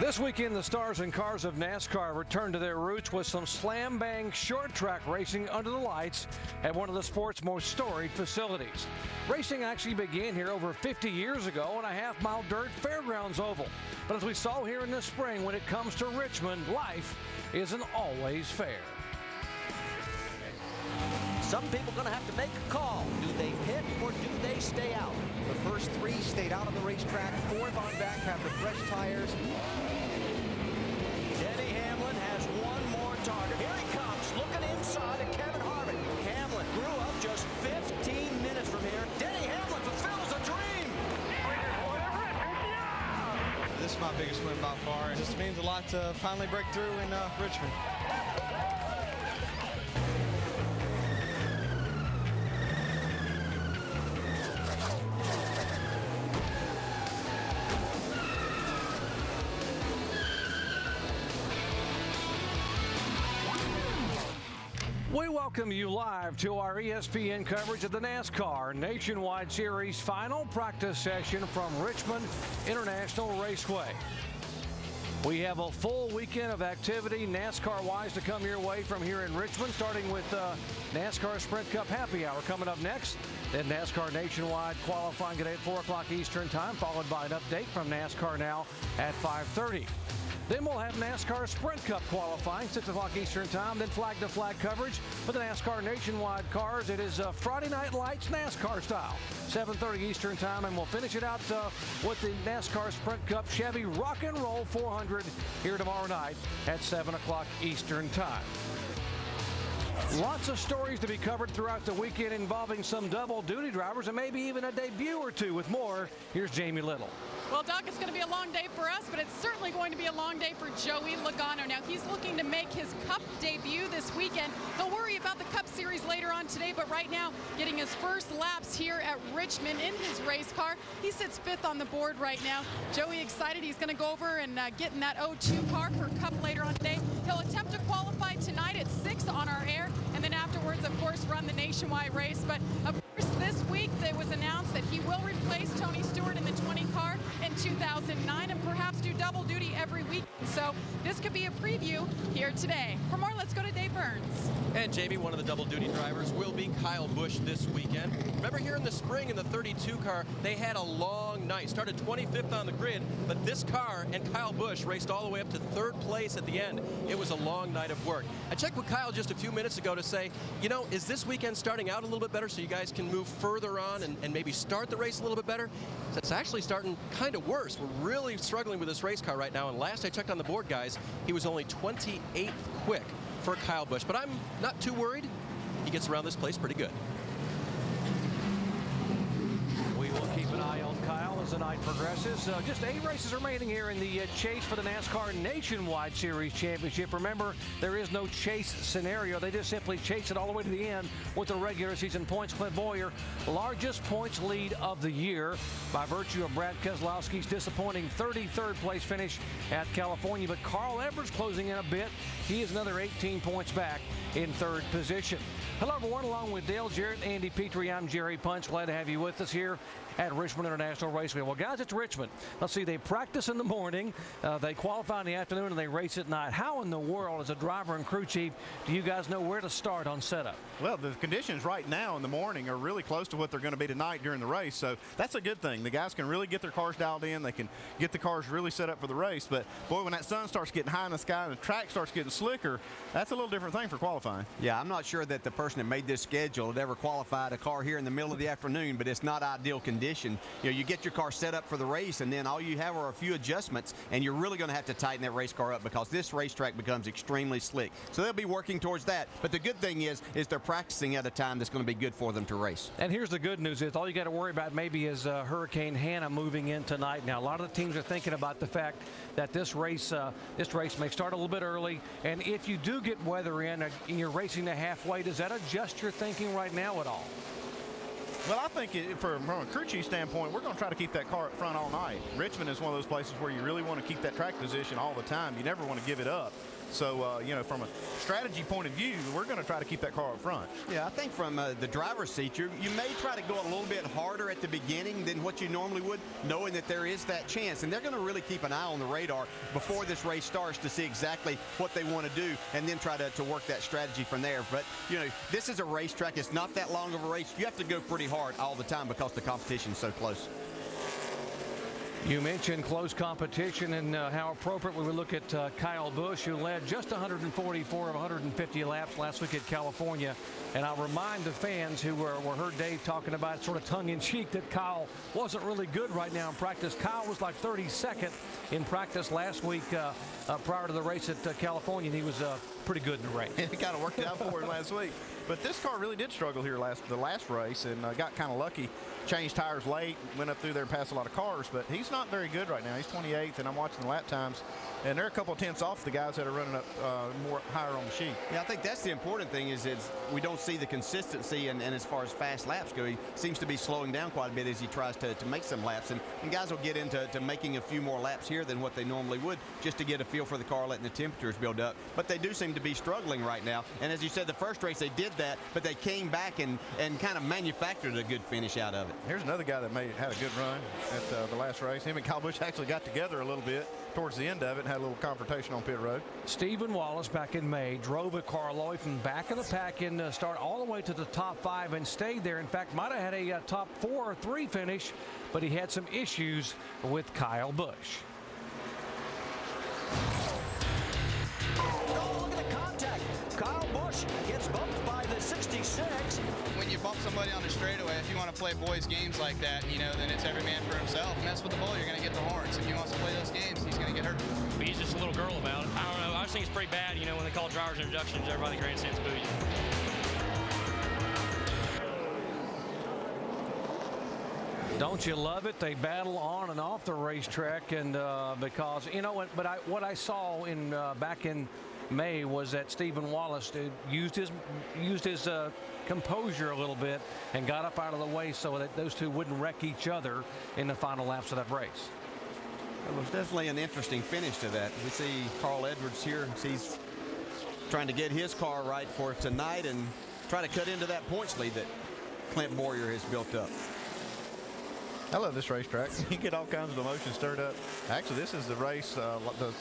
This weekend, the stars and cars of NASCAR return to their roots with some slam-bang short-track racing under the lights at one of the sport's most storied facilities. Racing actually began here over 50 years ago on a half-mile dirt fairgrounds oval. But as we saw here in the spring, when it comes to Richmond, life isn't always fair. Some people are going to have to make a call. Do they pit or do they stay out? The first three stayed out on the racetrack. Fourth on back after fresh tires. Denny Hamlin has one more target. Here he comes, looking inside at Kevin Harvick. Hamlin grew up just 15 minutes from here. Denny Hamlin fulfills a dream. This is my biggest win by far. It just means a lot to finally break through in Richmond. We welcome you live to our ESPN coverage of the NASCAR Nationwide Series final practice session from Richmond International Raceway. We have a full weekend of activity NASCAR-wise to come your way from here in Richmond, starting with NASCAR Sprint Cup Happy Hour coming up next. Then NASCAR Nationwide qualifying today at 4 o'clock Eastern Time, followed by an update from NASCAR Now at 5:30. Then we'll have NASCAR Sprint Cup qualifying, 6 o'clock Eastern Time, then flag-to-flag coverage for the NASCAR Nationwide cars. It is Friday Night Lights NASCAR style, 7:30 Eastern Time, and we'll finish it out with the NASCAR Sprint Cup Chevy Rock and Roll 400 here tomorrow night at 7 o'clock Eastern Time. Lots of stories to be covered throughout the weekend involving some double-duty drivers and maybe even a debut or two. With more, here's Jamie Little. Well, Doug, it's going to be a long day for us, but it's certainly going to be a long day for Joey Logano. Now, he's looking to make his Cup debut this weekend. He'll worry about the Cup Series later on today, but right now, getting his first laps here at Richmond in his race car. He sits 5th on the board right now. Joey excited. He's going to go over and get in that 02 car for Cup later on today. He'll attempt to qualify tonight at 6 on our air, and then afterwards, of course, run the nationwide race. But, of course, this week, it was announced that he will replace Tony Stewart in the 20 car in 2009 and perhaps do double duty every week. So this could be a preview here today. For more, let's go to Dave Burns. And Jamie, one of the double duty drivers will be Kyle Busch this weekend. Remember here in the spring in the 32 car, they had a long night. Started 25th on the grid, but this car and Kyle Busch raced all the way up to 3rd place at the end. It was a long night of work. I checked with Kyle just a few minutes ago to say, you know, is this weekend starting out a little bit better so you guys can move further on and maybe start the race a little bit better? It's actually starting kind of worse. We're really struggling with this race car right now, and last I checked on the board, guys, he was only 28th quick for Kyle Busch, but I'm not too worried. He gets around this place pretty good. We will keep an eye on Kyle as the night progresses. Just 8 races remaining here in the chase for the NASCAR Nationwide Series Championship. Remember, there is no chase scenario. They just simply chase it all the way to the end with the regular season points. Clint Bowyer, largest points lead of the year by virtue of Brad Keselowski's disappointing 33rd place finish at California. But Carl Edwards closing in a bit. He is another 18 points back in 3rd position. Hello, everyone. Along with Dale Jarrett, Andy Petrie, I'm Jerry Punch. Glad to have you with us here at Richmond International Raceway. Well, guys, it's Richmond. Let's see, they practice in the morning, they qualify in the afternoon, and they race at night. How in the world, as a driver and crew chief, do you guys know where to start on setup? Well, the conditions right now in the morning are really close to what they're going to be tonight during the race, so that's a good thing. The guys can really get their cars dialed in. They can get the cars really set up for the race, but boy, when that sun starts getting high in the sky and the track starts getting slicker, that's a little different thing for qualifying. Yeah, I'm not sure that the person that made this schedule had ever qualified a car here in the middle of the afternoon, but it's not ideal condition. You know, you get your car set up for the race, and then all you have are a few adjustments, and you're really going to have to tighten that race car up because this racetrack becomes extremely slick. So they'll be working towards that. But the good thing is they're practicing at a time that's going to be good for them to race. And here's the good news is all you got to worry about maybe is Hurricane Hannah moving in tonight. Now, a lot of the teams are thinking about the fact that this race may start a little bit early, and if you do get weather in and you're racing to halfway, does that adjust your thinking right now at all? Well, I think from a crew chief standpoint, we're going to try to keep that car up front all night. Richmond is one of those places where you really want to keep that track position all the time. You never want to give it up. So, you know, from a strategy point of view, we're going to try to keep that car up front. Yeah, I think from the driver's seat, you may try to go a little bit harder at the beginning than what you normally would, knowing that there is that chance. And they're going to really keep an eye on the radar before this race starts to see exactly what they want to do and then try to work that strategy from there. But, you know, this is a racetrack. It's not that long of a race. You have to go pretty hard all the time because the competition is so close. You mentioned close competition and how appropriate we would look at Kyle Busch, who led just 144 of 150 laps last week at California. And I'll remind the fans who heard Dave talking about sort of tongue-in-cheek that Kyle wasn't really good right now in practice. Kyle was like 32nd in practice last week prior to the race at California, and he was pretty good in the race. It kind of worked out for him last week. But this car really did struggle here the last race, and got kind of lucky. Changed tires late, went up through there and passed a lot of cars, but he's not very good right now. He's 28th, and I'm watching the lap times, and they're a couple of tenths off the guys that are running up more higher on the sheet. Yeah, I think that's the important thing is we don't see the consistency, and as far as fast laps go, he seems to be slowing down quite a bit as he tries to make some laps. And guys will get into making a few more laps here than what they normally would just to get a feel for the car, letting the temperatures build up. But they do seem to be struggling right now. And as you said, the first race they did that, but they came back and kind of manufactured a good finish out of it. Here's another guy that had a good run at the last race. Him and Kyle Busch actually got together a little bit towards the end of it and had a little confrontation on pit road. Stephen Wallace back in May drove a car all the way from back of the pack in start all the way to the top 5 and stayed there. In fact, might have had a top 4 or 3 finish, but he had some issues with Kyle Busch. Oh, look at the contact. Kyle Busch gets bumped by the 66. When you bump somebody on the straightaway, if you want to play boys games like that, you know, then it's every man for himself. Mess with the bull, you're going to get the horns. If he wants to play those games, he's going to get hurt. But he's just a little girl about it. I don't know. I just think it's pretty bad, you know, when they call drivers introductions, everybody grandstands booze. Don't you love it? They battle on and off the racetrack, and because, you know, but what I saw in back in May was that Stephen Wallace used his composure a little bit and got up out of the way so that those two wouldn't wreck each other in the final laps of that race. It was definitely an interesting finish to that. We see Carl Edwards here. He's trying to get his car right for tonight and try to cut into that points lead that Clint Bowyer has built up. I love this racetrack. You get all kinds of emotions stirred up. Actually, this is the race.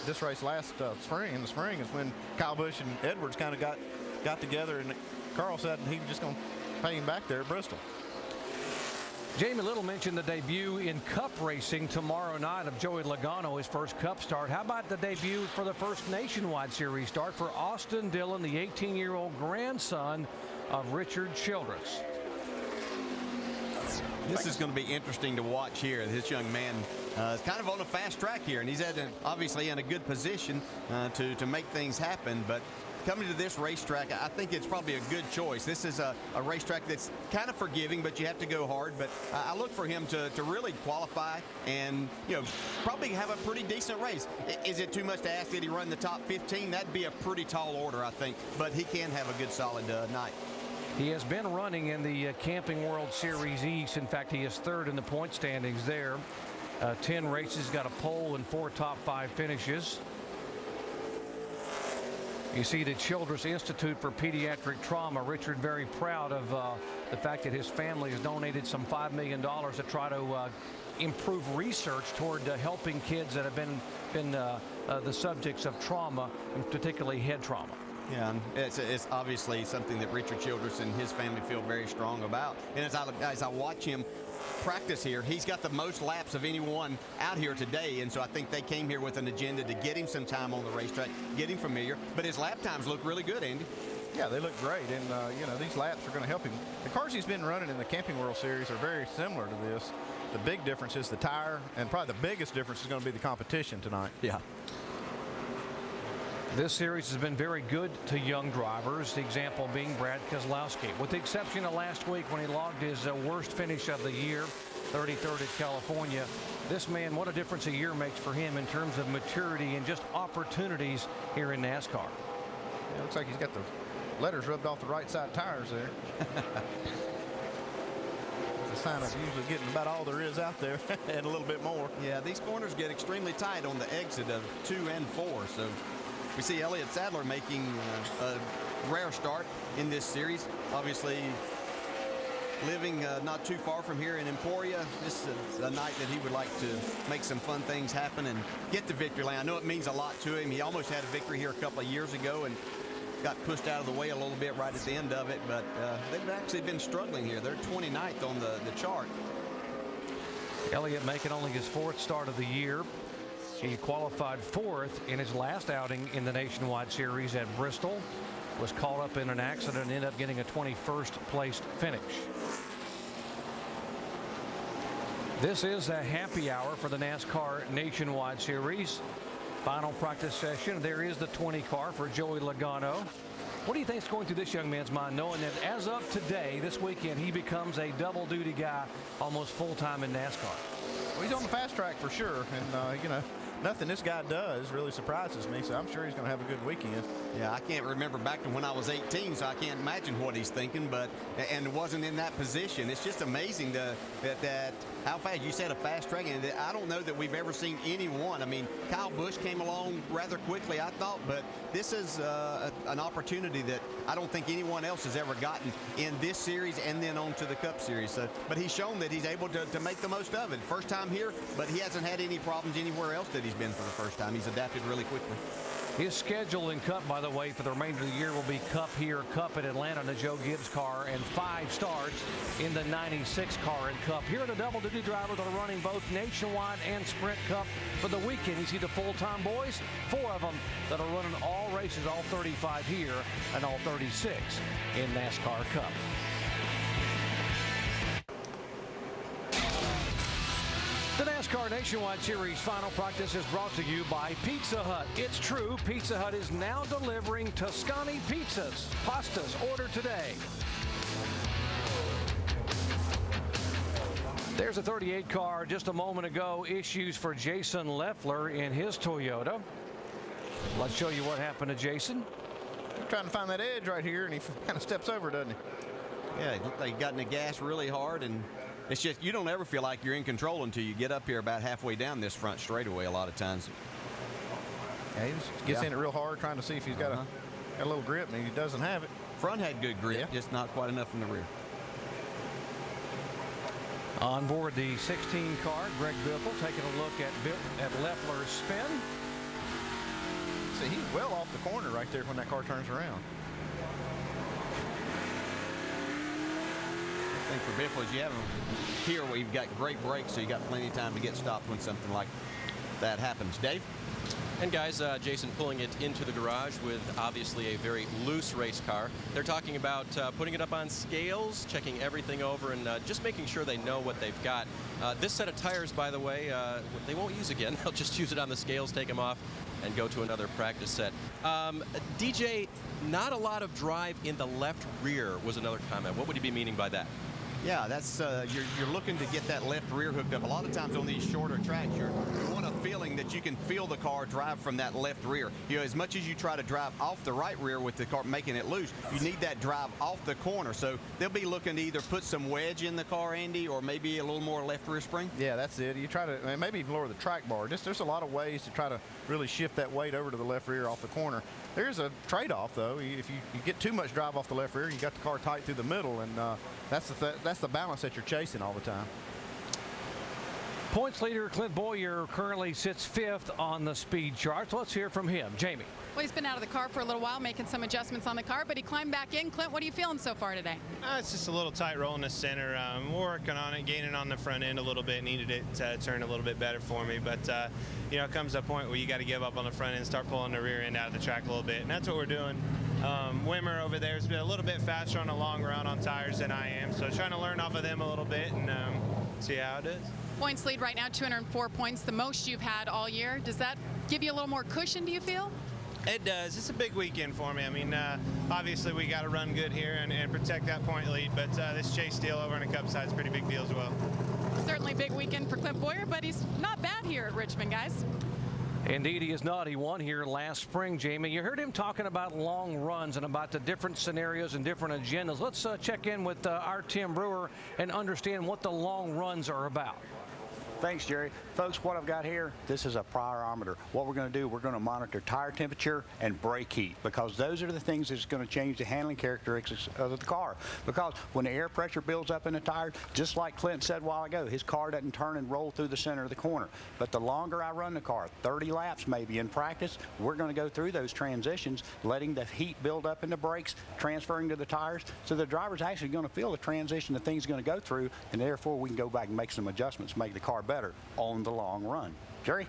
This race last spring. In the spring is when Kyle Busch and Edwards kind of got together, and Carl said he was just going to pay him back there at Bristol. Jamie Little mentioned the debut in Cup racing tomorrow night of Joey Logano, his first Cup start. How about the debut for the first Nationwide Series start for Austin Dillon, the 18-year-old grandson of Richard Childress? This is going to be interesting to watch here. This young man is kind of on a fast track here, and he's obviously in a good position to make things happen. But coming to this racetrack, I think it's probably a good choice. This is a racetrack that's kind of forgiving, but you have to go hard. But I look for him to really qualify and, you know, probably have a pretty decent race. Is it too much to ask that he run the top 15? That'd be a pretty tall order, I think. But he can have a good solid night. He has been running in the Camping World Series East. In fact, he is third in the point standings there. 10 races, got a pole and 4 top 5 finishes. You see the Childress Institute for Pediatric Trauma. Richard very proud of the fact that his family has donated some $5 million to try to improve research toward helping kids that have been the subjects of trauma, and particularly head trauma. Yeah, and it's obviously something that Richard Childress and his family feel very strong about. And as I watch him practice here, he's got the most laps of anyone out here today, and so I think they came here with an agenda to get him some time on the racetrack, get him familiar. But his lap times look really good, Andy. Yeah, they look great, and you know, these laps are going to help him. The cars he's been running in the Camping World Series are very similar to this. The big difference is the tire, and probably the biggest difference is going to be the competition tonight. Yeah. This series has been very good to young drivers, the example being Brad Keselowski. With the exception of last week when he logged his worst finish of the year, 33rd at California. This man, what a difference a year makes for him in terms of maturity and just opportunities here in NASCAR. Yeah, looks like he's got the letters rubbed off the right side tires there. It's a sign of usually getting about all there is out there and a little bit more. Yeah, these corners get extremely tight on the exit of 2 and 4, so We see Elliott Sadler making a rare start in this series. Obviously, living not too far from here in Emporia, this is a night that he would like to make some fun things happen and get to victory lane. I know it means a lot to him. He almost had a victory here a couple of years ago and got pushed out of the way a little bit right at the end of it, but they've actually been struggling here. They're 29th on the chart. Elliott making only his 4th start of the year. He qualified 4th in his last outing in the Nationwide Series at Bristol. Was caught up in an accident and ended up getting a 21st place finish. This is a happy hour for the NASCAR Nationwide Series. Final practice session. There is the 20 car for Joey Logano. What do you think is going through this young man's mind, knowing that as of today, this weekend, he becomes a double duty guy almost full time in NASCAR? Well, he's on the fast track for sure, and you know, nothing this guy does really surprises me, so I'm sure he's going to have a good weekend. Yeah, I can't remember back to when I was 18, so I can't imagine what he's thinking, but and wasn't in that position. It's just amazing that how fast. You said a fast track, and I don't know that we've ever seen anyone. I mean, Kyle Busch came along rather quickly, I thought, but this is an opportunity that I don't think anyone else has ever gotten in this series and then on to the Cup Series. So, but he's shown that he's able to make the most of it. First time here, but he hasn't had any problems anywhere else that he's been for the first time. He's adapted really quickly. His schedule in Cup, by the way, for the remainder of the year will be Cup here, Cup at Atlanta in the Joe Gibbs car, and 5 starts in the 96 car in Cup. Here are the double duty drivers that are running both Nationwide and Sprint Cup for the weekend. You see the full-time boys, 4 of them that are running all races, all 35 here and all 36 in NASCAR Cup. The NASCAR Nationwide Series final practice is brought to you by Pizza Hut. It's true, Pizza Hut is now delivering Tuscany pizzas. Pastas, order today. There's a 38 car just a moment ago. Issues for Jason Leffler in his Toyota. Let's show you what happened to Jason. Trying to find that edge right here, and he kind of steps over, doesn't he? Yeah, it looked like he got in the gas really hard, and it's just you don't ever feel like you're in control until you get up here about halfway down this front straightaway a lot of times. Yeah, he gets in it real hard trying to see if he's got a little grip, and he doesn't have it. Front had good grip, just not quite enough in the rear. On board the 16 car, Greg Biffle taking a look at Leffler's spin. See, he's well off the corner right there when that car turns around. I think for Biffle, as you have him here where you've got great brakes, so you got plenty of time to get stopped when something like that happens. Dave? And guys, Jason pulling it into the garage with obviously a very loose race car. They're talking about putting it up on scales, checking everything over, and just making sure they know what they've got. This set of tires, by the way, they won't use again. They'll just use it on the scales, take them off, and go to another practice set. DJ, not a lot of drive in the left rear was another comment. What would you be meaning by that? Yeah, that's you're looking to get that left rear hooked up. A lot of times on these shorter tracks, you want a feeling that you can feel the car drive from that left rear. You know, as much as you try to drive off the right rear with the car making it loose, you need that drive off the corner. So they'll be looking to either put some wedge in the car, Andy, or maybe a little more left rear spring. Yeah, that's it. You try to maybe even lower the track bar. There's a lot of ways to try to really shift that weight over to the left rear off the corner. There's a trade-off, though. If you get too much drive off the left rear, you got the car tight through the middle, and that's the balance that you're chasing all the time. Points leader Clint Bowyer currently sits 5th on the speed chart. Let's hear from him. Jamie. Well, he's been out of the car for a little while, making some adjustments on the car, but he climbed back in. Clint, what are you feeling so far today? It's just a little tight roll in the center. We're working on it, gaining on the front end a little bit. Needed it to turn a little bit better for me, but you know, it comes to a point where you got to give up on the front end, start pulling the rear end out of the track a little bit, and that's what we're doing. Wimmer over there has been a little bit faster on the long run on tires than I am, so trying to learn off of them a little bit and see how it is. Points lead right now, 204 points, the most you've had all year. Does that give you a little more cushion, do you feel? It does. It's a big weekend for me. I mean, obviously we got to run good here and protect that point lead, but this chase deal over on the Cup side is a pretty big deal as well. Certainly a big weekend for Clint Bowyer, but he's not bad here at Richmond, guys. Indeed, he is not. He won here last spring, Jamie. You heard him talking about long runs and about the different scenarios and different agendas. Let's check in with our Tim Brewer and understand what the long runs are about. Thanks, Jerry. Folks, what I've got here, this is a pyrometer. What we're going to do, we're going to monitor tire temperature and brake heat, because those are the things that's going to change the handling characteristics of the car. Because when the air pressure builds up in the tires, just like Clint said a while ago, his car doesn't turn and roll through the center of the corner. But the longer I run the car, 30 laps maybe in practice, we're going to go through those transitions, letting the heat build up in the brakes, transferring to the tires, so the driver's actually going to feel the transition the thing's going to go through, and therefore we can go back and make some adjustments, make the car better on the long run. Jerry?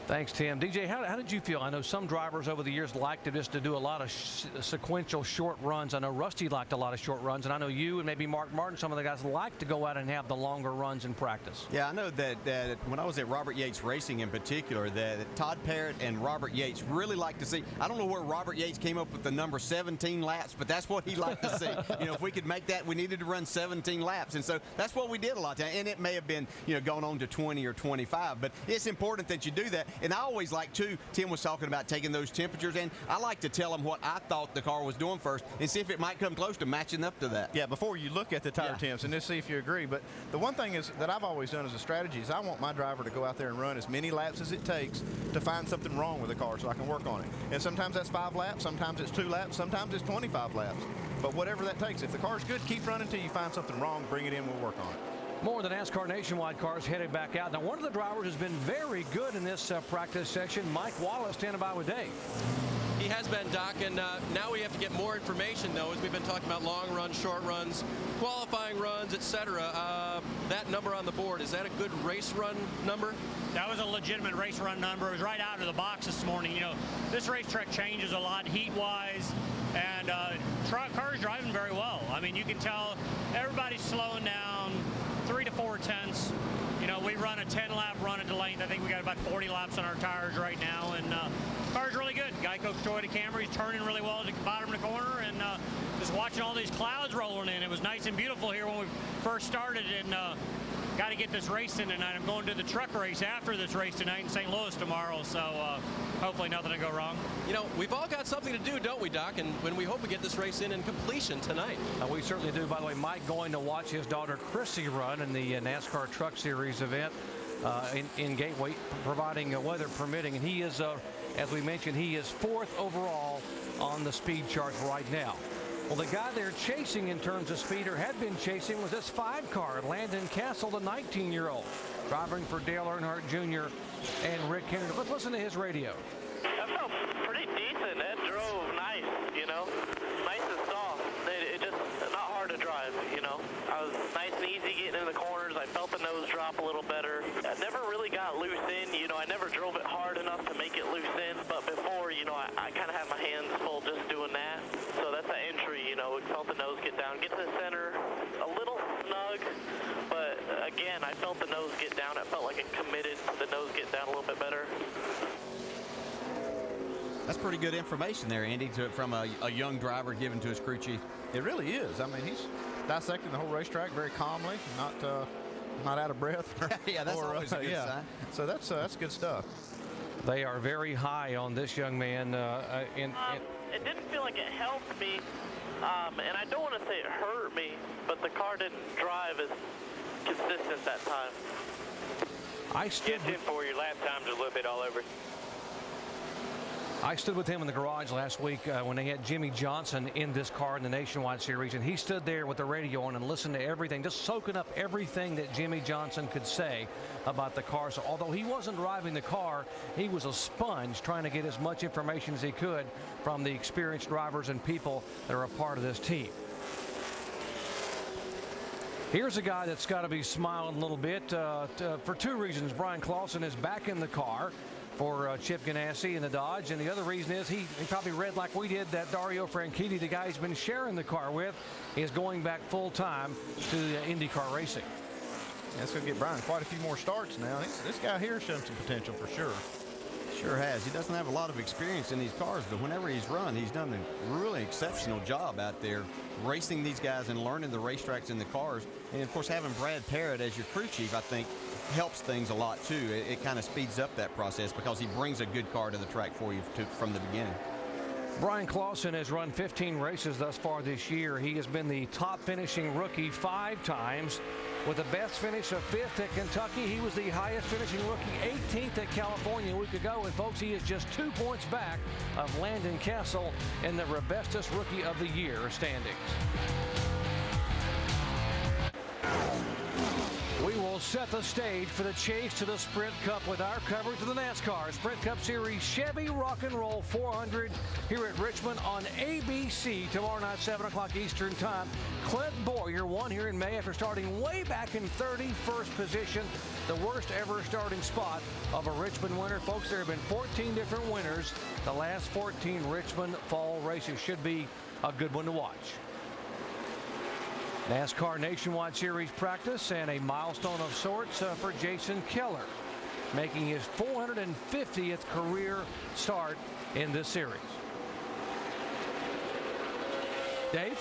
Thanks, Tim. DJ, how did you feel? I know some drivers over the years like to do a lot of sequential short runs. I know Rusty liked a lot of short runs, and I know you and maybe Mark Martin, some of the guys like to go out and have the longer runs in practice. Yeah, I know that when I was at Robert Yates Racing in particular, that Todd Parrott and Robert Yates really like to see. I don't know where Robert Yates came up with the number 17 laps, but that's what he liked to see. You know, if we could make that, we needed to run 17 laps, and so that's what we did a lot of times. And it may have been, you know, going on to 20 or 25, but it's important that you do that. And I always like, too, Tim was talking about taking those temperatures, and I like to tell them what I thought the car was doing first and see if it might come close to matching up to that. Yeah, before you look at the tire temps and just see if you agree. But the one thing is that I've always done as a strategy is I want my driver to go out there and run as many laps as it takes to find something wrong with the car so I can work on it. And sometimes that's 5 laps, sometimes it's 2 laps, sometimes it's 25 laps. But whatever that takes, if the car's good, keep running until you find something wrong, bring it in, we'll work on it. More of the NASCAR Nationwide cars headed back out. Now, one of the drivers has been very good in this practice section. Mike Wallace standing by with Dave. He has been, Doc, and now we have to get more information, though, as we've been talking about long runs, short runs, qualifying runs, etc. That number on the board, is that a good race run number? That was a legitimate race run number. It was right out of the box this morning. You know, this racetrack changes a lot heat-wise, and cars driving very well. I mean, you can tell everybody's slowing down 3 to 4 tenths. You know, we run a 10-lap run at the length. I think we got about 40 laps on our tires right now, and car's really good. Geico's Toyota Camry's turning really well at the bottom of the corner, and just watching all these clouds rolling in. It was nice and beautiful here when we first started, and got to get this race in tonight. I'm going to the truck race after this race tonight in St. Louis tomorrow, so hopefully nothing will go wrong. You know, we've all got something to do, don't we, Doc? And when we hope we get this race in completion tonight. We certainly do. By the way, Mike going to watch his daughter Chrissy run in the NASCAR Truck Series event in Gateway, providing weather permitting. And he is, as we mentioned, he is 4th overall on the speed chart right now. Well, the guy they're chasing in terms of speed, or had been chasing, was this 5 car, Landon Castle, the 19-year-old, driving for Dale Earnhardt Jr. and Rick Henry. Let's listen to his radio. That felt pretty decent. It drove nice, you know, nice and soft. It just not hard to drive, you know. I was nice and easy getting in the corners. I felt the nose drop a little better. I never really got loose in, you know. I never drove it hard enough to make it loose in, but before, you know, I kind of had my hands full just doing that. So that's an entry, you know. We felt the nose get down, get to the center, a little snug, but again, I felt the nose get down. It felt like it committed to the nose get down a little bit better. That's pretty good information there, Andy, from a young driver given to his crew chief. It really is. I mean, he's dissecting the whole racetrack very calmly, not out of breath. Yeah, that's always a good sign. So that's good stuff. They are very high on this young man. It didn't feel like it helped me, and I don't want to say it hurt me, but the car didn't drive as consistent that time. I stood for your lap times a little bit all over. I stood with him in the garage last week when they had Jimmy Johnson in this car in the Nationwide Series, and he stood there with the radio on and listened to everything, just soaking up everything that Jimmy Johnson could say about the car. So although he wasn't driving the car, he was a sponge trying to get as much information as he could from the experienced drivers and people that are a part of this team. Here's a guy that's got to be smiling a little bit for 2 reasons. Brian Clausen is back in the car for Chip Ganassi in the Dodge, and the other reason is he probably read like we did that Dario Franchitti, the guy he's been sharing the car with, is going back full-time to IndyCar racing. That's going to get Brian quite a few more starts now. This guy here has shown some potential for sure. Sure has. He doesn't have a lot of experience in these cars, but whenever he's run, he's done a really exceptional job out there racing these guys and learning the racetracks in the cars. And, of course, having Brad Parrott as your crew chief, I think, helps things a lot, too. It kind of speeds up that process because he brings a good car to the track for you from the beginning. Brian Clausen has run 15 races thus far this year. He has been the top finishing rookie 5 times With the best finish of 5th at Kentucky, he was the highest finishing rookie, 18th at California a week ago. And folks, he is just 2 points back of Landon Castle in the Robustus Rookie of the Year standings. We will set the stage for the chase to the Sprint Cup with our coverage of the NASCAR Sprint Cup Series Chevy Rock and Roll 400 here at Richmond on ABC tomorrow night, 7 o'clock Eastern Time. Clint Bowyer won here in May after starting way back in 31st position, the worst ever starting spot of a Richmond winner. Folks, there have been 14 different winners. The last 14 Richmond fall races should be a good one to watch. NASCAR Nationwide Series practice and a milestone of sorts for Jason Keller, making his 450th career start in this series. Dave?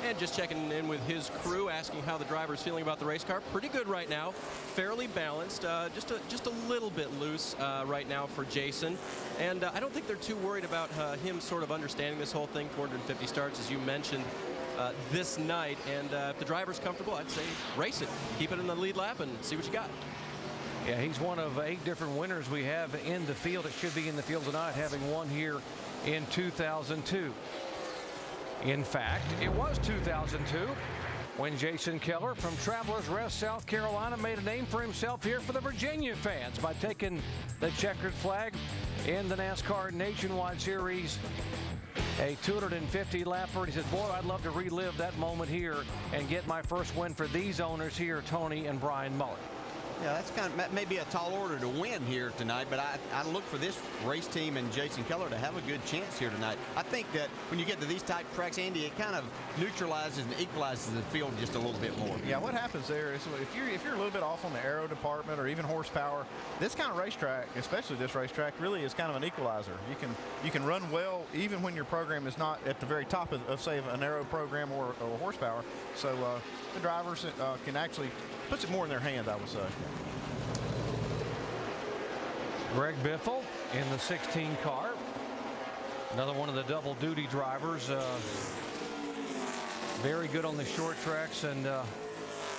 And just checking in with his crew, asking how the driver's feeling about the race car. Pretty good right now, fairly balanced, just a little bit loose right now for Jason. And I don't think they're too worried about him sort of understanding this whole thing. 450 starts, as you mentioned, this night. And if the driver's comfortable, I'd say race it. Keep it in the lead lap and see what you got. Yeah, he's one of 8 different winners we have in the field. It should be in the field tonight, having won here in 2002. In fact, it was 2002 when Jason Keller from Travelers Rest, South Carolina, made a name for himself here for the Virginia fans by taking the checkered flag in the NASCAR Nationwide Series. A 250 lapper. He says, boy, I'd love to relive that moment here and get my first win for these owners here, Tony and Brian Mullen. Yeah, that's kind of maybe a tall order to win here tonight, but I look for this race team and Jason Keller to have a good chance here tonight. I think that when you get to these type tracks, Andy, it kind of neutralizes and equalizes the field just a little bit more. Yeah, what happens there is if you're a little bit off on the aero department or even horsepower, this kind of racetrack, especially this racetrack, really is kind of an equalizer. You can run well even when your program is not at the very top of say an aero program or horsepower. So the drivers can actually puts it more in their hands, I would say. Greg Biffle in the 16 car. Another one of the double duty drivers. Very good on the short tracks, and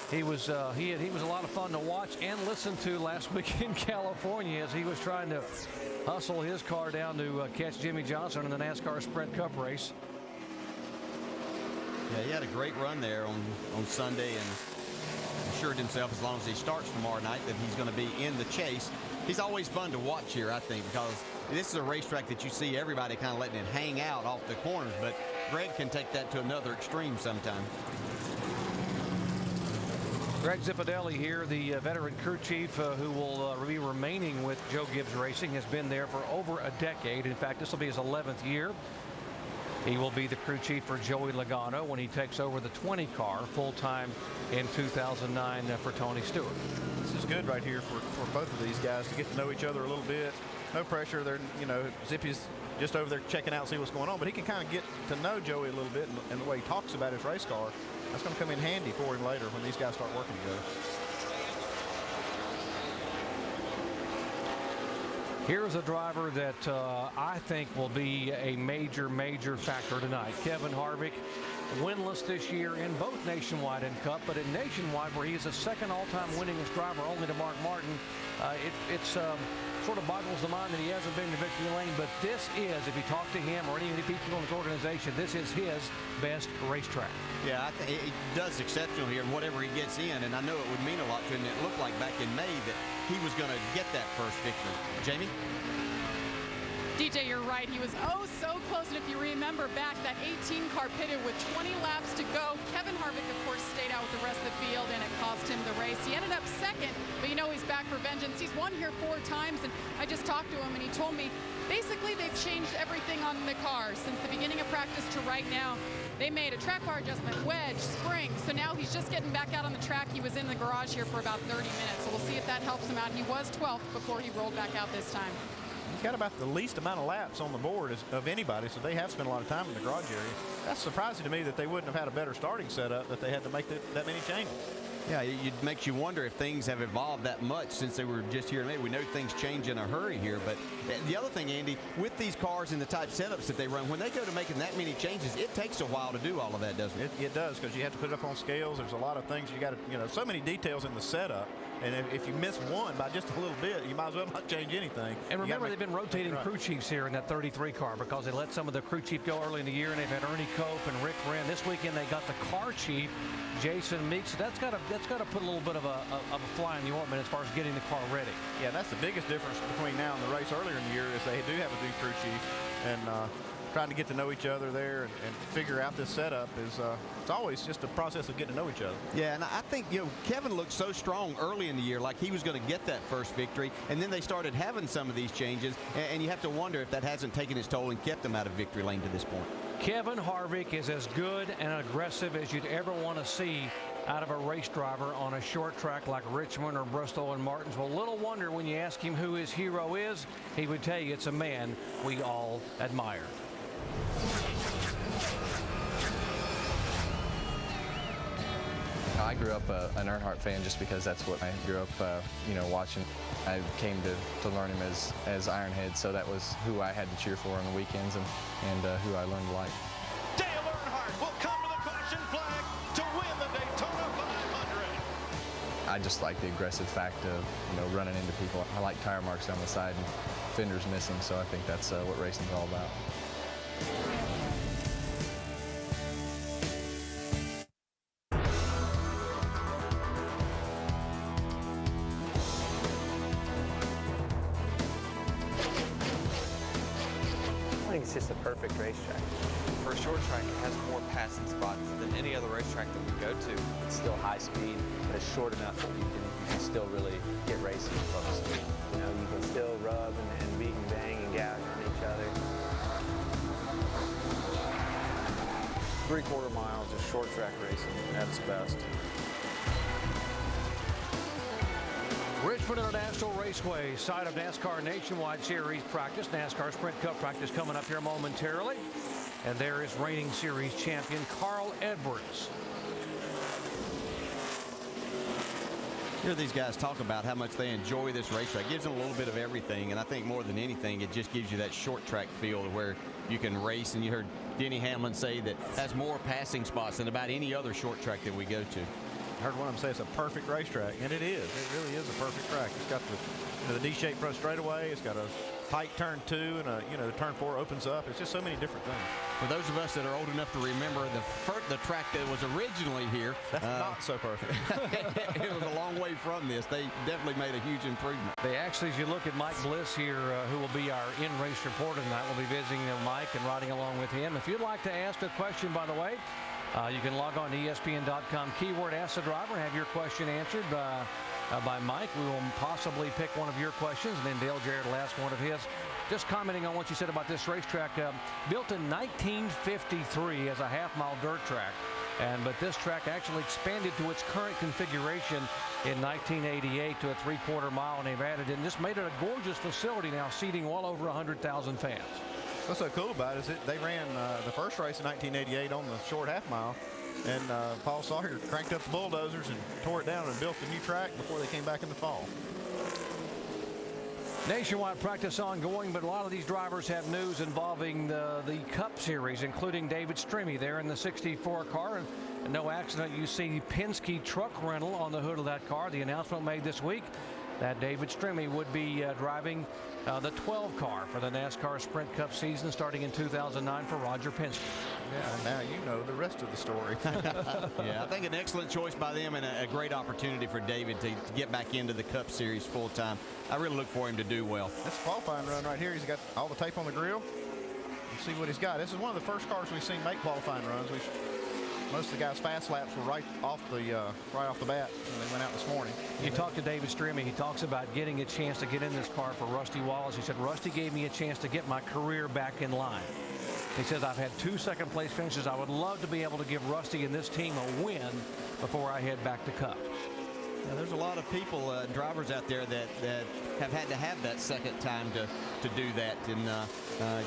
he was a lot of fun to watch and listen to last week in California as he was trying to hustle his car down to catch Jimmy Johnson in the NASCAR Sprint Cup race. Yeah, he had a great run there on Sunday and assured himself as long as he starts tomorrow night that he's going to be in the chase. He's always fun to watch here, I think, because this is a racetrack that you see everybody kind of letting it hang out off the corners, but Greg can take that to another extreme sometime. Greg Zipadelli here, the veteran crew chief who will be remaining with Joe Gibbs Racing, has been there for over a decade. In fact, this will be his 11th year. He will be the crew chief for Joey Logano when he takes over the 20 car full-time in 2009 for Tony Stewart. This is good right here for both of these guys to get to know each other a little bit. No pressure. They're, Zippy's just over there checking out, see what's going on, but he can kind of get to know Joey a little bit, and the way he talks about his race car, that's going to come in handy for him later when these guys start working together. Here's a driver that I think will be a major factor tonight. Kevin Harvick, winless this year in both Nationwide and Cup, but in Nationwide, where he is the second all-time winningest driver only to Mark Martin, it's sort of boggles the mind that he hasn't been to victory lane, but this is, if you talk to him or any of the people in his organization, this is his best racetrack. Yeah, I think he does exceptional here, and whatever he gets in, and I know it would mean a lot to him. It looked like back in May that he was going to get that first victory. Jamie? DJ, you're right. He was so close. And if you remember back, that 18 car pitted with 20 laps to go. Kevin Harvick, of course, stayed out with the rest of the field, and it cost him the race. He ended up second, but he's back for vengeance. He's won here 4 times, and I just talked to him, and he told me basically they've changed everything on the car since the beginning of practice to right now. They made a track bar adjustment, wedge, spring. So now he's just getting back out on the track. He was in the garage here for about 30 minutes. So we'll see if that helps him out. He was 12th before he rolled back out this time. He's got about the least amount of laps on the board of anybody, so they have spent a lot of time in the garage area. That's surprising to me that they wouldn't have had a better starting setup, that they had to make that many changes. Yeah, it makes you wonder if things have evolved that much since they were just here. Maybe we know things change in a hurry here, but the other thing, Andy, with these cars and the type setups that they run, when they go to making that many changes, it takes a while to do all of that, doesn't it? It does, because you have to put it up on scales. There's a lot of things you got to, so many details in the setup. And if you miss one by just a little bit, you might as well not change anything. And remember, they've been rotating crew chiefs here in that 33 car because they let some of the crew chief go early in the year, and they've had Ernie Cope and Rick Wren. This weekend they got the car chief, Jason Meeks. So that's got to put a little bit of a fly in the ointment as far as getting the car ready. Yeah, and that's the biggest difference between now and the race earlier in the year is they do have a new crew chief, and trying to get to know each other there and figure out this setup is it's always just a process of getting to know each other. Yeah, and I think, Kevin looked so strong early in the year, like he was going to get that first victory, and then they started having some of these changes, and you have to wonder if that hasn't taken its toll and kept them out of victory lane to this point. Kevin Harvick is as good and aggressive as you'd ever want to see out of a race driver on a short track like Richmond or Bristol and Martinsville. Little wonder when you ask him who his hero is, he would tell you it's a man we all admire. I grew up an Earnhardt fan just because that's what I grew up, watching. I came to learn him as Ironhead, so that was who I had to cheer for on the weekends and who I learned to like. Dale Earnhardt will come to the caution flag to win the Daytona 500. I just like the aggressive fact of running into people. I like tire marks down the side and fenders missing, so I think that's what racing's all about. I think it's just a perfect racetrack. For a short track, it has more passing spots than any other racetrack that we go to. It's still high speed, but it's short enough that you can still really get racing close. You can still rub and beat and bang and gouge on each other. 3/4 miles is short track racing at its best. Richmond International Raceway, site of NASCAR Nationwide Series practice. NASCAR Sprint Cup practice coming up here momentarily. And there is reigning series champion Carl Edwards. Hear these guys talk about how much they enjoy this racetrack. It gives them a little bit of everything, and I think more than anything, it just gives you that short track feel where you can race. And you heard Denny Hamlin say that has more passing spots than about any other short track that we go to. I heard one of them say it's a perfect racetrack, and it is. It really is a perfect track. It's got the D-shaped front straightaway. It's got a tight turn 2, and the turn 4 opens up. It's just so many different things. For those of us that are old enough to remember the track that was originally here, that's not so perfect. It was a long way from this. They definitely made a huge improvement. They actually, as you look at Mike Bliss here, who will be our in-race reporter tonight, we'll be visiting Mike and riding along with him. If you'd like to ask a question, by the way, you can log on to ESPN.com, keyword Ask the Driver, have your question answered by Mike. We will possibly pick one of your questions, and then Dale Jarrett will ask one of his. Just commenting on what you said about this racetrack, built in 1953 as a half-mile dirt track. But this track actually expanded to its current configuration in 1988 to a 3/4 mile, and they've added it and just made it a gorgeous facility now, seating well over 100,000 fans. What's so cool about it is they ran the first race in 1988 on the short half mile, and Paul Sawyer cranked up the bulldozers and tore it down and built a new track before they came back in the fall. Nationwide practice ongoing, but a lot of these drivers have news involving the Cup Series, including David Stremme there in the 64 car. And no accident, you see Penske truck rental on the hood of that car. The announcement made this week that David Stremme would be driving the 12 car for the NASCAR Sprint Cup season starting in 2009 for Roger Penske. Yeah, now you know the rest of the story. Yeah, I think an excellent choice by them and a great opportunity for David to get back into the Cup Series full time. I really look for him to do well. This qualifying run right here, he's got all the tape on the grill. Let's see what he's got. This is one of the first cars we've seen make qualifying runs. Most of the guys' fast laps were right off the bat when they went out this morning. You talk to David Stremme, he talks about getting a chance to get in this car for Rusty Wallace. He said, Rusty gave me a chance to get my career back in line. He says, I've had 2 second-place finishes. I would love to be able to give Rusty and this team a win before I head back to Cup. Yeah, there's a lot of people, drivers out there that have had to have that second time to do that and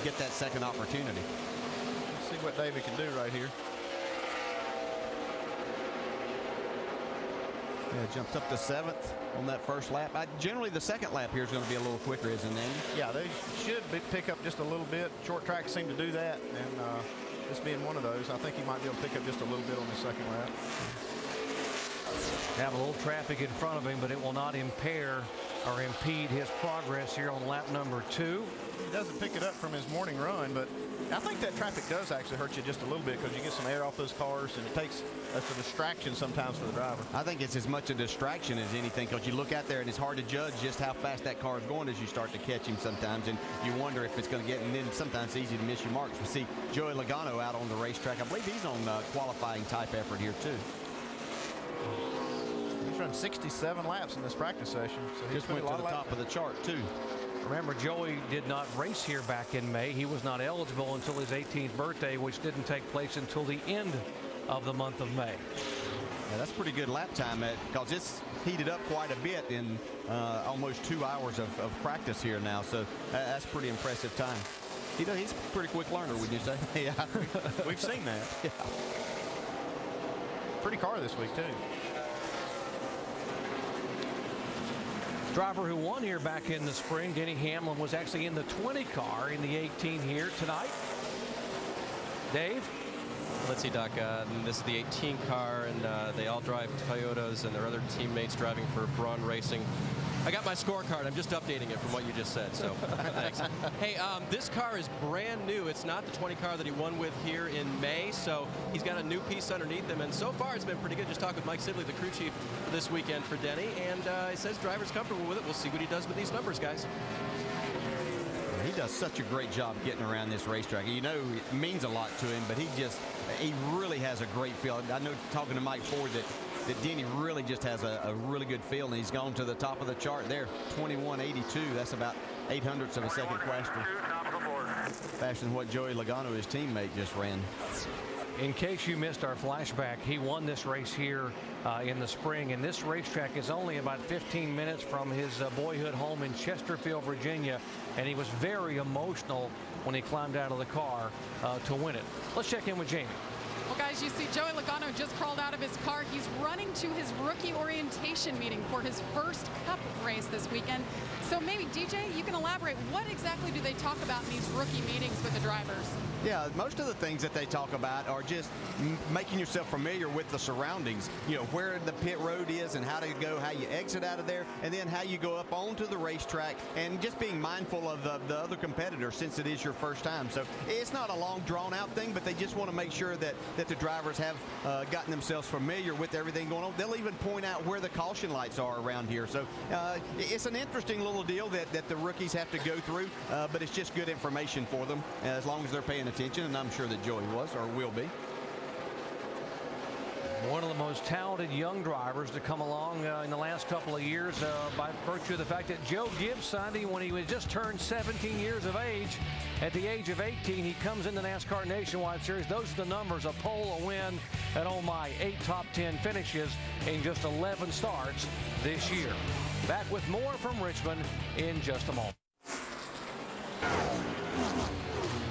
get that second opportunity. Let's see what David can do right here. Yeah, jumped up to 7th on that first lap. Generally, the second lap here is going to be a little quicker, isn't it, Andy? Yeah, they should pick up just a little bit. Short tracks seem to do that, and this being one of those, I think he might be able to pick up just a little bit on the second lap. Have a little traffic in front of him, but it will not impair or impede his progress here on lap number 2. He doesn't pick it up from his morning run, but I think that traffic does actually hurt you just a little bit because you get some air off those cars, and that's a distraction sometimes for the driver. I think it's as much a distraction as anything because you look out there and it's hard to judge just how fast that car is going as you start to catch him sometimes, and you wonder if it's going to get, and then sometimes it's easy to miss your marks. We see Joey Logano out on the racetrack. I believe he's on qualifying type effort here too. He's run 67 laps in this practice session, so he's just went to the top of the chart too. Remember, Joey did not race here back in May. He was not eligible until his 18th birthday, which didn't take place until the end of the month of May. Yeah, that's pretty good lap time because it's heated up quite a bit in almost 2 hours of practice here now. So that's pretty impressive time. He's a pretty quick learner, wouldn't you say? Yeah, we've seen that. Yeah. Pretty car this week, too. Driver who won here back in the spring, Denny Hamlin, was actually in the 20 car in the 18 here tonight. Dave? Let's see, Doc. This is the 18 car, and they all drive Toyotas, and their other teammates driving for Braun Racing. I got my scorecard. I'm just updating it from what you just said, so thanks. Hey, this car is brand new. It's not the 20 car that he won with here in May, so he's got a new piece underneath him, and so far it's been pretty good. Just talked with Mike Sidley, the crew chief, this weekend for Denny, and he says driver's comfortable with it. We'll see what he does with these numbers, guys. He does such a great job getting around this racetrack. You know, it means a lot to him, but he really has a great feel. I know talking to Mike Ford that Denny really just has a really good feel, and he's gone to the top of the chart there, 21.82. That's about 0.08 of a second faster than what Joey Logano, his teammate, just ran. In case you missed our flashback, he won this race here in the spring, and this racetrack is only about 15 minutes from his boyhood home in Chesterfield, Virginia, and he was very emotional when he climbed out of the car to win it. Let's check in with Jamie. Well, guys, you see Joey Logano just crawled out of his car. He's running to his rookie orientation meeting for his first Cup race this weekend. So maybe, DJ, you can elaborate. What exactly do they talk about in these rookie meetings with the drivers? Yeah, most of the things that they talk about are just making yourself familiar with the surroundings, you know, where the pit road is and how to go, how you exit out of there, and then how you go up onto the racetrack, and just being mindful of the other competitors since it is your first time. So it's not a long, drawn-out thing, but they just want to make sure that the drivers have gotten themselves familiar with everything going on. They'll even point out where the caution lights are around here. So it's an interesting little deal that the rookies have to go through, but it's just good information for them as long as they're paying attention, and I'm sure that Joey was or will be. One of the most talented young drivers to come along in the last couple of years by virtue of the fact that Joe Gibbs signed him when he was just turned 17 years of age. At the age of 18, he comes in the NASCAR Nationwide Series. Those are the numbers: a pole, a win, and oh my, 8 top 10 finishes in just 11 starts this year. Back with more from Richmond in just a moment.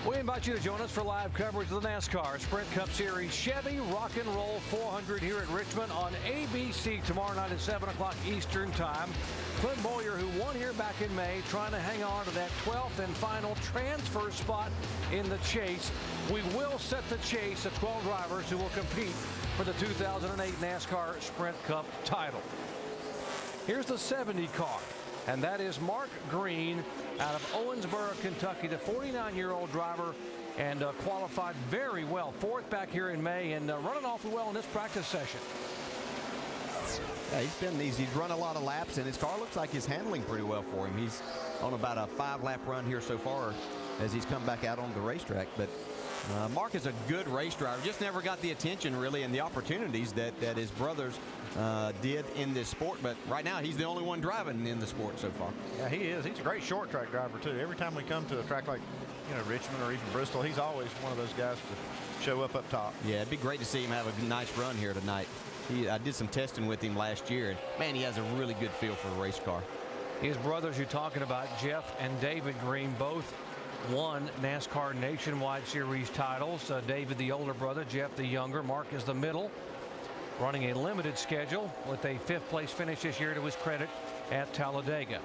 We invite you to join us for live coverage of the NASCAR Sprint Cup Series Chevy Rock and Roll 400 here at Richmond on ABC tomorrow night at 7 o'clock Eastern Time. Clint Bowyer, who won here back in May, trying to hang on to that 12th and final transfer spot in the chase. We will set the chase of 12 drivers who will compete for the 2008 NASCAR Sprint Cup title. Here's the 70 car, and that is Mark Green out of Owensboro, Kentucky, the 49-year-old driver, and qualified very well. 4th back here in May, and running awfully well in this practice session. Yeah, he's run a lot of laps, and his car looks like he's handling pretty well for him. He's on about a 5-lap run here so far as he's come back out on the racetrack. But Mark is a good race driver. Just never got the attention, really, and the opportunities that his brothers did in this sport. But right now, he's the only one driving in the sport so far. Yeah, he is. He's a great short track driver, too. Every time we come to a track like, you know, Richmond or even Bristol, he's always one of those guys to show up top. Yeah, it'd be great to see him have a nice run here tonight. I did some testing with him last year, and man, he has a really good feel for the race car. His brothers you're talking about, Jeff and David Green, both won NASCAR Nationwide Series titles. David, the older brother, Jeff, the younger. Mark is the middle. running a limited schedule with a 5th place finish this year to his credit at Talladega.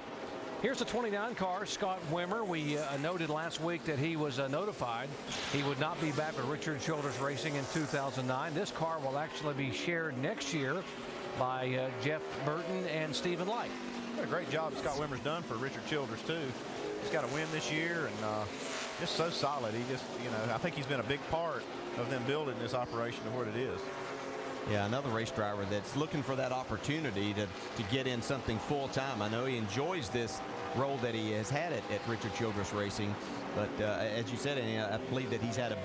Here's the 29 car, Scott Wimmer. We noted last week that he was notified he would not be back with Richard Childress Racing in 2009. This car will actually be shared next year by Jeff Burton and Stephen Light. What a great job Scott Wimmer's done for Richard Childress, too. He's got a win this year and just so solid. He just, I think he's been a big part of them building this operation to what it is. Yeah, another race driver that's looking for that opportunity to get in something full-time. I know he enjoys this role that he has had at Richard Childress Racing, but as you said, I believe that he's had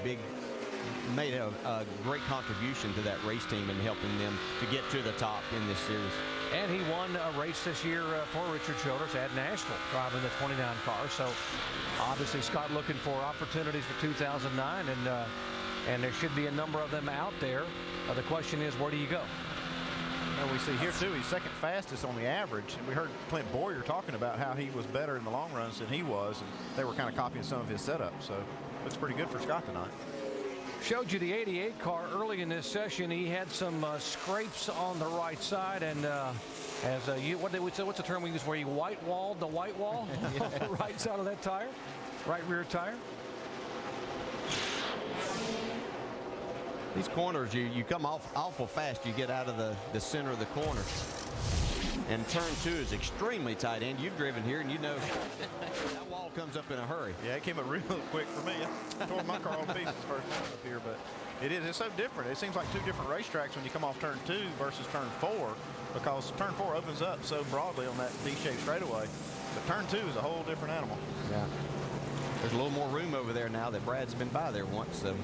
made a great contribution to that race team and helping them to get to the top in this series. And he won a race this year for Richard Childress at Nashville, driving the 29 car. So obviously Scott looking for opportunities for 2009, and there should be a number of them out there. The question is, where do you go? And we see here, too, he's second fastest on the average. And we heard Clint Bowyer talking about how he was better in the long runs than he was, and they were kind of copying some of his setup. So looks pretty good for Scott tonight. Showed you the 88 car early in this session. He had some scrapes on the right side, and what's the term we use where he white-walled the white wall on the right side of that tire, right rear tire? These corners, you come off awful fast. You get out of the center of the corner. And turn 2 is extremely tight end. You've driven here, and you know that wall comes up in a hurry. Yeah, it came up real quick for me. I tore my car all to pieces first time up here, but it's so different. It seems like two different racetracks when you come off turn 2 versus turn 4, because turn 4 opens up so broadly on that D-shaped straightaway. But turn 2 is a whole different animal. Yeah. There's a little more room over there now that Brad's been by there once, so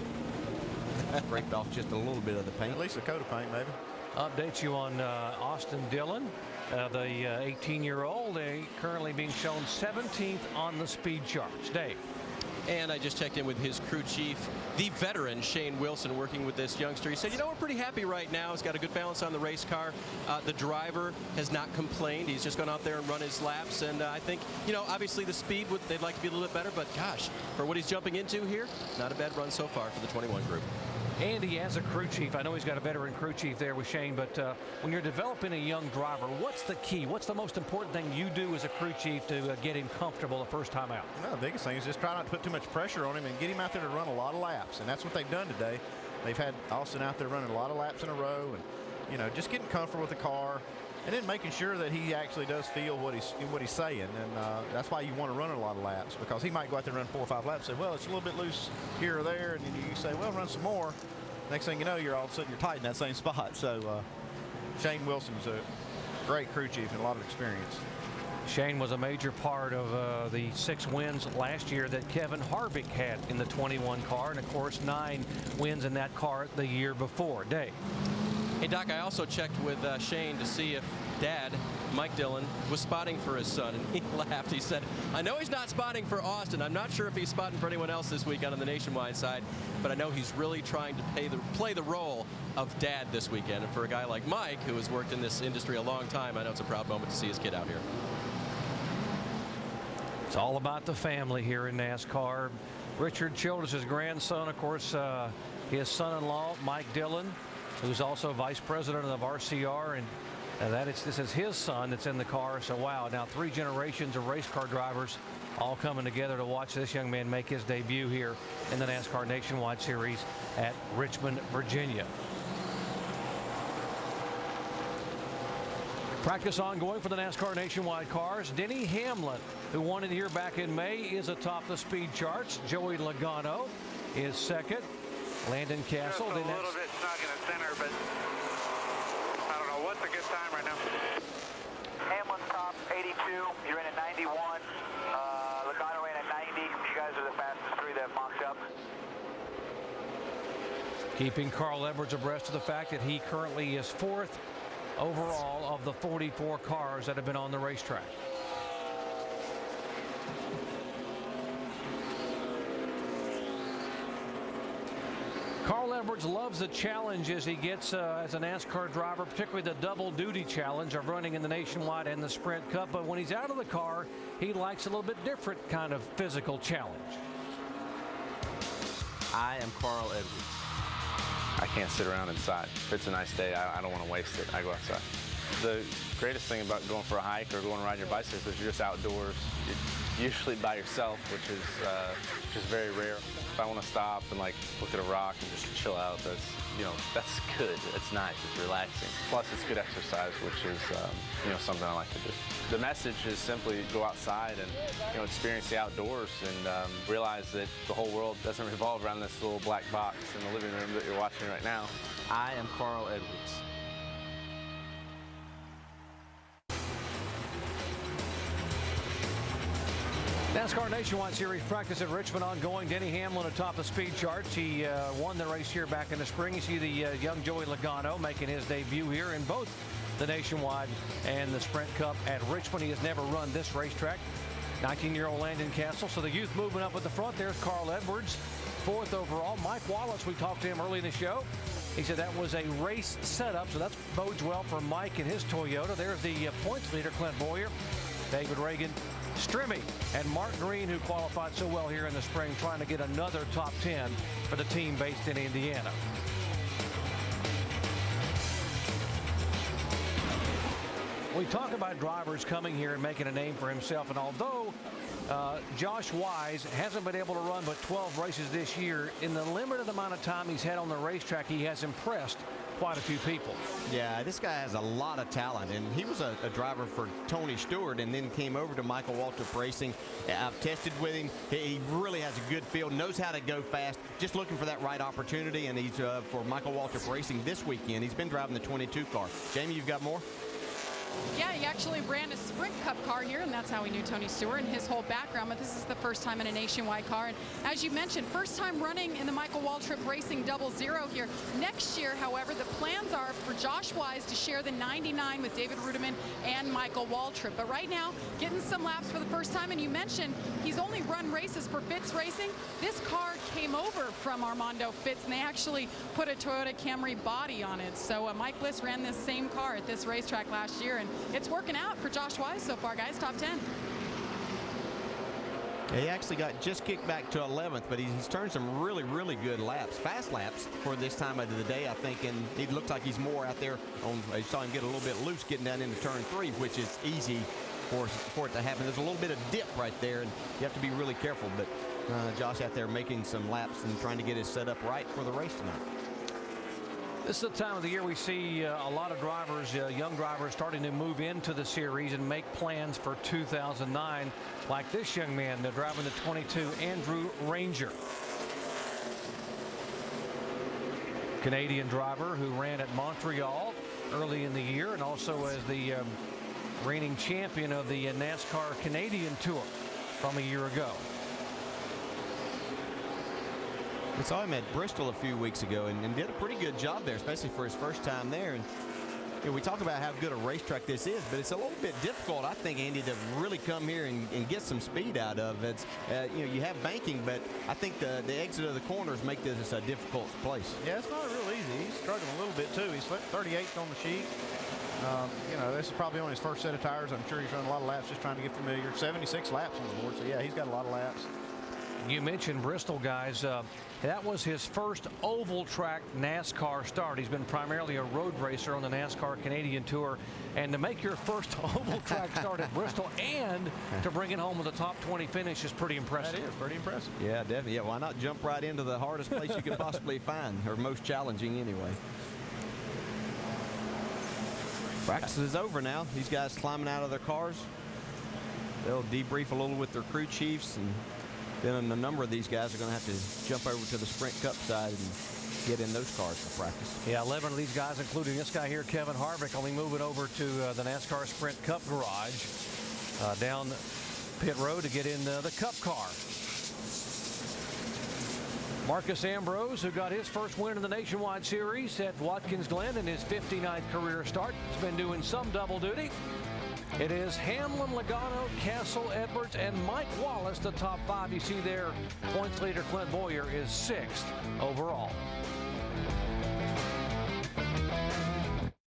scraped off just a little bit of the paint. At least a coat of paint, maybe. Updates you on Austin Dillon, the 18-year-old, currently being shown 17th on the speed charts. Dave. And I just checked in with his crew chief, the veteran Shane Wilson, working with this youngster. He said, we're pretty happy right now. He's got a good balance on the race car. The driver has not complained. He's just gone out there and run his laps. And I think, obviously the speed, they'd like to be a little bit better. But gosh, for what he's jumping into here, not a bad run so far for the 21 group. And he has a crew chief. I know he's got a veteran crew chief there with Shane, but when you're developing a young driver, what's the key? What's the most important thing you do as a crew chief to get him comfortable the first time out? Well, the biggest thing is just try not to put too much pressure on him and get him out there to run a lot of laps. And that's what they've done today. They've had Austin out there running a lot of laps in a row and, just getting comfortable with the car and then making sure that he actually does feel what he's saying. And that's why you want to run a lot of laps, because he might go out there and run 4 or 5 laps and say, well, it's a little bit loose here or there. And then you say, well, run some more. Next thing you know, you're all of a sudden you're tight in that same spot. So Shane Wilson's a great crew chief and a lot of experience. Shane was a major part of the 6 wins last year that Kevin Harvick had in the 21 car, and of course 9 wins in that car the year before. Dave. Hey, Doc, I also checked with Shane to see if Dad, Mike Dillon, was spotting for his son, and he laughed. He said, I know he's not spotting for Austin. I'm not sure if he's spotting for anyone else this weekend on the nationwide side, but I know he's really trying to play the role of dad this weekend. And for a guy like Mike, who has worked in this industry a long time, I know it's a proud moment to see his kid out here. It's all about the family here in NASCAR. Richard Childress' grandson, of course, his son-in-law, Mike Dillon, who's also vice president of RCR, and this is his son that's in the car. So wow, now 3 generations of race car drivers all coming together to watch this young man make his debut here in the NASCAR Nationwide Series at Richmond, Virginia. Practice ongoing for the NASCAR Nationwide cars. Denny Hamlin, who won it here back in May, is atop the speed charts. Joey Logano is second. Landon Castle. Just a little bit snug in the center, but I don't know. What's a good time right now? Hamlin top 82. You're in at 91. Logano ran at 90. You guys are the fastest 3 that mocked up. Keeping Carl Edwards abreast of the fact that he currently is 4th overall of the 44 cars that have been on the racetrack. Carl Edwards loves the challenge as he gets as a NASCAR driver, particularly the double duty challenge of running in the Nationwide and the Sprint Cup. But when he's out of the car, he likes a little bit different kind of physical challenge. I am Carl Edwards. I can't sit around inside. If it's a nice day, I don't want to waste it. I go outside. The greatest thing about going for a hike or going to ride your bicycle is you're just outdoors. You're usually by yourself, which is very rare. If I want to stop and like look at a rock and just chill out, that's good. It's nice. It's relaxing. Plus, it's good exercise, which is something I like to do. The message is simply go outside and experience the outdoors and realize that the whole world doesn't revolve around this little black box in the living room that you're watching right now. I am Carl Edwards. NASCAR Nationwide Series practice at Richmond ongoing. Denny Hamlin atop the speed charts. He won the race here back in the spring. You see the young Joey Logano making his debut here in both the Nationwide and the Sprint Cup at Richmond. He has never run this racetrack. 19-year-old Landon Castle. So the youth moving up at the front. There's Carl Edwards, 4th overall. Mike Wallace, we talked to him early in the show. He said that was a race setup, so that bodes well for Mike and his Toyota. There's the points leader, Clint Bowyer, David Reagan, Strimmy, and Mark Green, who qualified so well here in the spring, trying to get another top 10 for the team based in Indiana. We talk about drivers coming here and making a name for himself, and although Josh Wise hasn't been able to run but 12 races this year, in the limited amount of time he's had on the racetrack, he has impressed quite a few people. Yeah, this guy has a lot of talent, and he was a driver for Tony Stewart and then came over to Michael Waltrip Racing. I've tested with him. He really has a good feel, knows how to go fast, just looking for that right opportunity, and he's for Michael Waltrip Racing this weekend. He's been driving the 22 car. Jamie, you've got more? Yeah, he actually ran a Sprint Cup car here, and that's how he knew Tony Stewart and his whole background. But this is the first time in a Nationwide car. And as you mentioned, first time running in the Michael Waltrip Racing 00 here. Next year, however, the plans are for Josh Wise to share the 99 with David Rudiman and Michael Waltrip. But right now, getting some laps for the first time. And you mentioned he's only run races for Fitz Racing. This car came over from Armando Fitz, and they actually put a Toyota Camry body on it. So Mike Bliss ran this same car at this racetrack last year, and it's working out for Josh Wise so far, guys. Top 10. He actually got just kicked back to 11th, but he's turned some really, really good laps, fast laps for this time of the day, I think, and he looks like he's more out there on. I saw him get a little bit loose getting down into turn 3, which is easy for it to happen. There's a little bit of dip right there, and you have to be really careful, but Josh out there making some laps and trying to get his setup right for the race tonight. This is the time of the year we see a lot of drivers, young drivers, starting to move into the series and make plans for 2009, like this young man driving the 22, Andrew Ranger. Canadian driver who ran at Montreal early in the year and also as the reigning champion of the NASCAR Canadian Tour from a year ago. We saw him at Bristol a few weeks ago and did a pretty good job there, especially for his first time there. And we talk about how good a racetrack this is, but it's a little bit difficult, I think, Andy, to really come here and get some speed out of it. You have banking, but I think the exit of the corners make this a difficult place. Yeah, it's not real easy. He's struggling a little bit, too. He's 38th on the sheet. This is probably on his first set of tires. I'm sure he's run a lot of laps just trying to get familiar. 76 laps on the board, so yeah, he's got a lot of laps. You mentioned Bristol, guys. That was his first oval track NASCAR start. He's been primarily a road racer on the NASCAR Canadian Tour. And to make your first oval track start at Bristol and to bring it home with a top 20 finish is pretty impressive. That is pretty impressive. Yeah, definitely. Yeah, why not jump right into the hardest place you could possibly find, or most challenging anyway. Practice is over now. These guys climbing out of their cars. They'll debrief a little with their crew chiefs, and then a number of these guys are going to have to jump over to the Sprint Cup side and get in those cars for practice. Yeah, 11 of these guys, including this guy here, Kevin Harvick, only moving over to the NASCAR Sprint Cup garage down pit road to get in the Cup car. Marcus Ambrose, who got his first win in the Nationwide Series at Watkins Glen in his 59th career start, has been doing some double duty. It is Hamlin, Logano, Castle, Edwards, and Mike Wallace, the top 5. You see there, points leader Clint Bowyer is 6th overall.